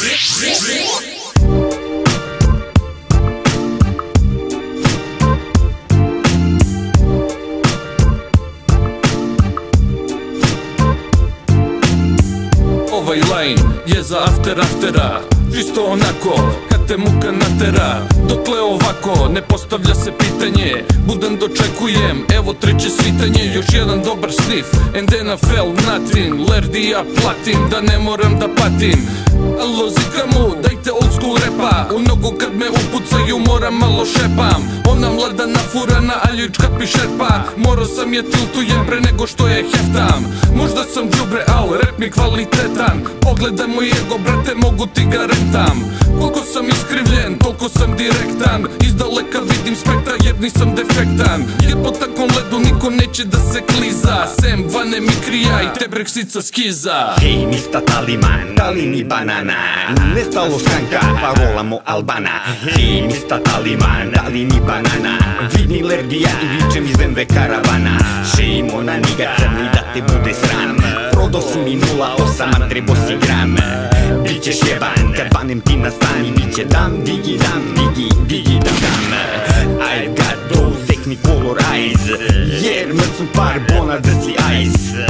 Ovaj line je za aftera, čisto onako kad te muka natera. Dokle ovako, ne postavlja se pitanje, budan dočekujem, evo treće svitanje. Još jedan dobar snif, and then I felt nothing. Lerdi ja platim, da ne moram da patim. Alo zikamu, dajte old school repa. U nogu kad me upucaju moram malo šepam. Ona mlada nafurana, aljučka pišerpa. Morao sam je tiltujem pre nego što je heftam. Možda sam džubre, al rap mi kvalitetan. Pogledaj moj ego, brate, mogu ti ga rentam. Koliko sam iskrivljen, toliko sam direktan. Izdaleka vidim spektra jer nisam defektan. Jer po takvom ledu niko neće da se kliza. Sem vane mi krija i te breksica skiza. Hej, mista Taliman, dali mi banana. Nestalo skanka, pa rolamo Albana. Hej, mista Taliman, dali mi banana. Vidni Lerdija i vičem iz BMW karavana. Šejmo na niga crni da te bude sram. Prodao si mi 0,8, a trebo si gram. Bićeš jeban, kad banem ti na stan i biće dam, digi dam, digi dam dam. I've got those technicolor eyes, jer mrcum par bona da si ice.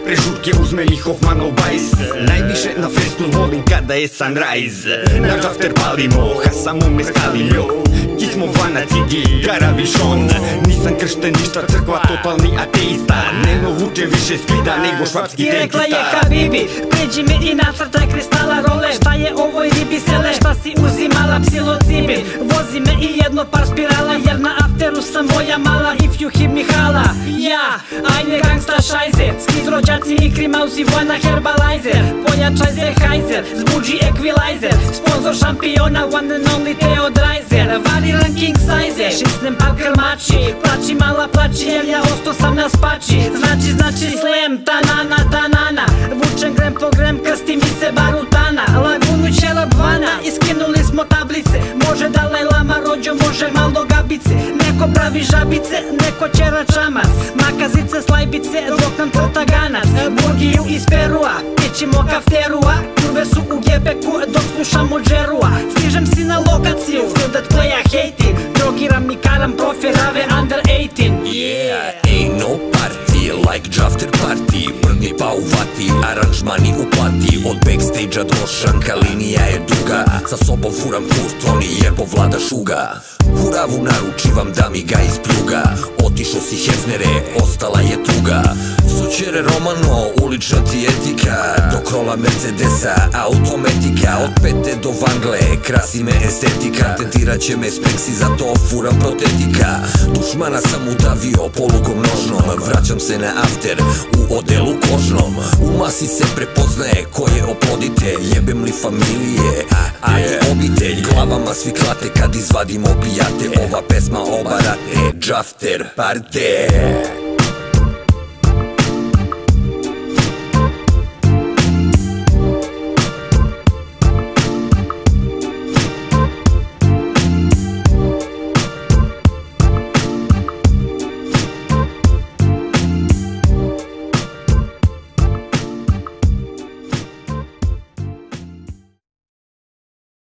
Prežurke uzme mi Hoffmanov bajs, najviše na festu volim kada je sunrise. Na džafter palimo, hasamo meskaliljo, kismo vana cigi, karavišon. Nisam kršten ništa, crkva totalni ateista. Neno vuče više skida nego švapski tenkista. I rekla je Habibi, pređi me i nacrtaj kristala role. Šta je ovoj ribi sele, šta si uzimala psilocibin? Vozi me i jedno par spirala, jer na afteru sam moja mala. If you hit me hala, ja, ajne gangsta šajzer. Skiz rođaci i krimausi, vojna herbalizer. Pojačaj Zehajzer, zbuđi equalizer. Sponsor šampiona, one and only Theodreiser. Variran king size, šisnem par krmači. Plači mala plači, jer ja osto sam na spači. Znači slam, tanana. Vučem grem po grem, krsti mi se barutana. Lagunu ćelab vana, iskinuli smo tablice. Može Dalaj Lama rođo, može malo gabice. Neko pravi žabice, neko ćera čamac. Makazice, slajbice, dok nam crta ganac. Burgiju iz Perua, pićemo kafterua. Kurve su u gebeku, dok slušamo džerua. Stižem si na lokaciju, feel that play I hate it. Drogiram i karam profirave under 18. Yeah, ain't no party like Jafter party. Brni pa u vati, aranžmani u plati. Od backstage-a do šanka, linija je duga. Sa sobom furam kurton i jebo vlada šuga. Huravu naručivam da mi ga ispljuga. Otišao si Hefnere, ostala je tuga. Sućere Romano, ulična ti etika. Dok rola Mercedesa, autometika. Od pete do vangle, krasi me estetika. Tentirat će me speksi, zato furam protetika. Dušmana sam udavio polugom nožnom. Vraćam se na after, u odelu kožnom. U masi se prepoznaje ko je oploditelj. Jebem li familije, ali obitelj. Glavama svi klate kad izvadim opijate. Ova pesma obarate, Jafter parte.